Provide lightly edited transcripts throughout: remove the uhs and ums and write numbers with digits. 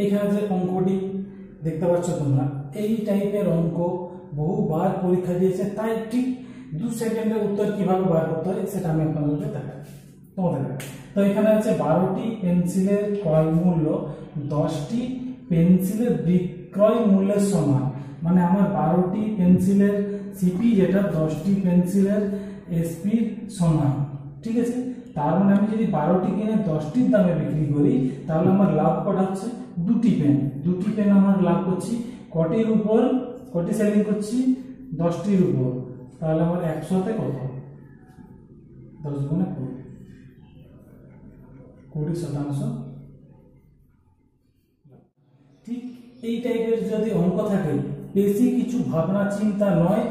এখানে যে অঙ্কটি দেখতে পাচ্ছ তোমরা, এই টাইপের অঙ্ক বহুবার পরীক্ষা দিয়েছে, তাই ঠিক 2 সেকেন্ডের উত্তর কিভাবে বার করতে হয় সেটা আমি আপনাদেরকে দেখাই। তো এখানে আছে 12টি পেন্সিলের ক্রয় মূল্য 10টি পেন্সিলের বিক্রয় মূল্যের সমান। মানে আমার 12টি পেন্সিলের সিপি যেটা 10টি পেন্সিলের এসপির সমান, ঠিক আছে। তার মানে আমি যদি 12টি কিনে 10টির দামে বিক্রি করি তাহলে আমার লাভ কটা হচ্ছে? 2টি পেন। 2টি পেন আমার লাভ করছি কটির উপর? কটি সেলিং করছি? 10টির উপর। তাহলে আমার 100তে কত? 10 গুণে 20%। ঠিক এই টাইপের যদি অঙ্ক থাকে, বেশি কিছু ভাবনা চিন্তা নয়,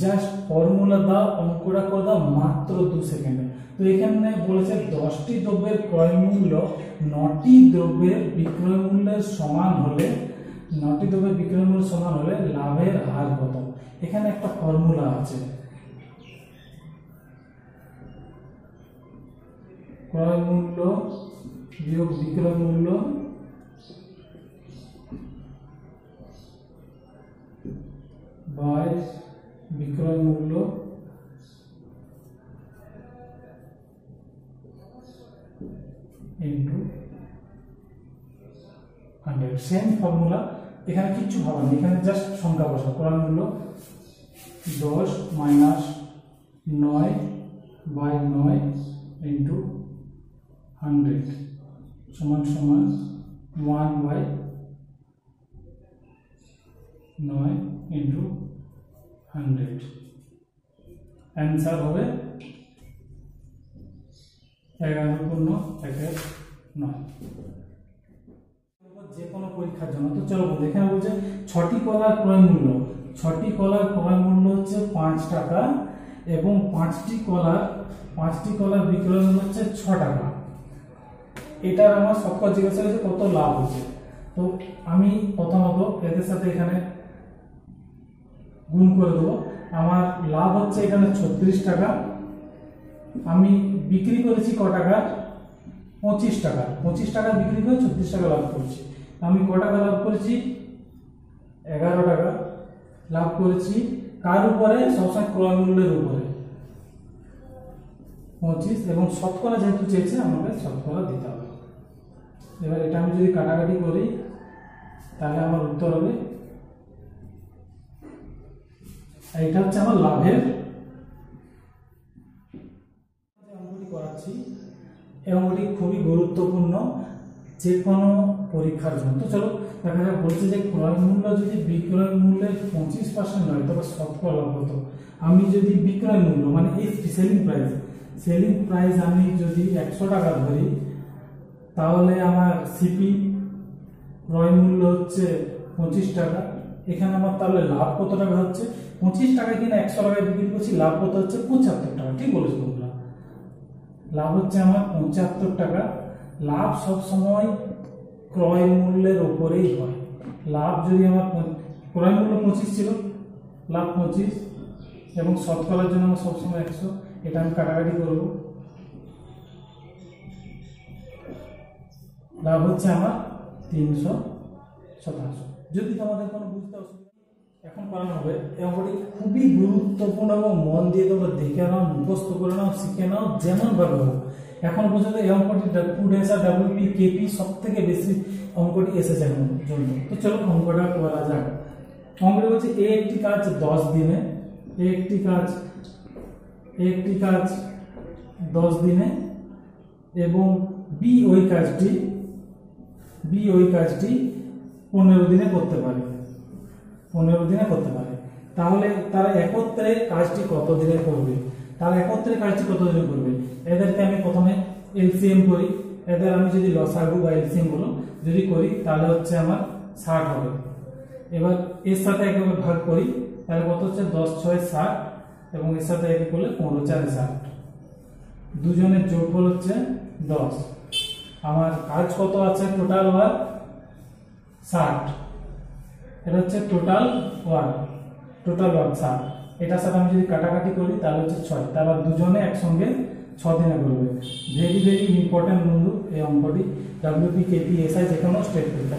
জাস্ট ফর্মুলা দাও, অঙ্কটা করে দাও মাত্র 2 সেকেন্ডে। তো এখানে বলেছে 10টি দ্রব্যের ক্রয় মূল্য 9টি দ্রব্যের বিক্রয় মূল্যের সমান হলে, 9টি দ্রব্যের বিক্রয় মূল্য সমান হলে লাভের হার কত? এখানে একটা ফর্মুলা আছে, ক্রয় মূল্য বিয়োগ বিক্রয় মূল্য বাই বিক্রয় মূল্য ইন্টু 100। সেম ফর্মুলা, এখানে কিচ্ছু ভাবা নেই, এখানে জাস্ট সংখ্যা বসা। ক্রয় মূল্য 10 মাইনাস 9 বাই 9 ইন্টু 100 সমান সমান 1 বাই 9 ইন্টু 100। অ্যান্সার হবে 11.9। যে কোনো পরীক্ষার জন্য। তো চলো এখানে বলছে 6টি কলার ক্রয় মূল্য, 6টি কলার ক্রয় মূল্য হচ্ছে 5 টাকা এবং 5টি কলার বিক্রয় মূল্য হচ্ছে 6 টাকা। এটার আমার সবকটা জিজ্ঞাসা করেছে কত লাভ হচ্ছে। তো আমি প্রথমত এদের সাথে এখানে গুণ করে দেবো। আমার লাভ হচ্ছে এখানে 36 টাকা, আমি বিক্রি করেছি ক টাকা? 25 টাকা। 25 টাকা বিক্রি করে 36 টাকা লাভ করেছি। আমি ক টাকা লাভ করেছি? 11 টাকা লাভ করেছি। কার উপরে? সবসময় ক্রয় মূল্যের উপরে 25, এবং শতকরা যেহেতু চেয়েছে আমাকে শতকরা দিতে হবে। এবার এটা আমি যদি কাটাকাটি করি তাহলে আমার উত্তর হবে, এটা হচ্ছে আমার লাভের অঙ্কটি করাচ্ছি। এই অঙ্কটি খুবই গুরুত্বপূর্ণ যে কোনো পরীক্ষার জন্য। তো চলো দেখা যাক, বলছে যে ক্রয় মূল্য যদি বিক্রয় মূল্যের 25% হয় তবে শতকরা লাভ কত? আমি যদি বিক্রয় মূল্য মানে এই সেলিং প্রাইস আমি যদি 100 টাকা ধরি তাহলে আমার সিপি ক্রয় মূল্য হচ্ছে 25 টাকা। এখানে আমার তাহলে লাভ কত টাকা হচ্ছে? 25 টাকা কিনা 100 টাকায় বিক্রি করছি, লাভ কত হচ্ছে? 75 টাকা। ঠিক বলেছো তোমরা, লাভ হচ্ছে আমার 75 টাকা। লাভ সব সময় ক্রয় মূল্যের উপরেই হয়। লাভ যদি আমার ক্রয় মূল্য 25 ছিল, লাভ 25, এবং শতকরার জন্য আমার সবসময় 100। এটা আমি কাটাকাটি করব। লাভ হচ্ছে আমার 300%। যদি তোমাদের কোনো বুঝতে অসুবিধা এখন করানো হবে। এই অঙ্কটি খুবই গুরুত্বপূর্ণ এবং মন দিয়ে তোমরা দেখে নাও, মুখস্থ করে নাও, শিখে নাও, যেমন ভাবে হোক। এখন পর্যন্ত এই অঙ্কটি ফুডেসা ডাব্লিউপি কেপি সব থেকে বেশি অঙ্কটি এসেছে এখন পর্যন্ত। তো চলো অঙ্কটা করা যাক। অঙ্কটি বলছে এ একটি কাজ 10 দিনে, এ একটি কাজ 10 দিনে, এবং বি ওই কাজটি 15 দিনে করতে পারে। 15 দিনে করতে পারে। তাহলে তারা একত্রে কাজটি কত দিনে করবে? এদেরকে আমি প্রথমে এলসিএম করি। এদের আমি যদি লসাগু বা এলসিএম গুলো যদি করি তাহলে হচ্ছে আমার 60 হবে। এবার এর সাথে একেবারে ভাগ করি তাহলে কত হচ্ছে? 10 6 60, এবং এর সাথে একে করলে 15 4 60। দুজনের যোগফল হচ্ছে 10। আমার কাজ কত আছে? Total work 60। এটা হচ্ছে টোটাল ওয়ার্ক 60। এটার সাথে আমি যদি কাটাকাটি করি তাহলে হচ্ছে 6। তারপর দুজনে একসঙ্গে 6 দিনে করবে। ভেরি ভেরি ইম্পর্টেন্ট বন্ধু এই অঙ্কটি। ডাব্লিউপি কেপি এসআই যে কোনো স্টেট পরীক্ষা।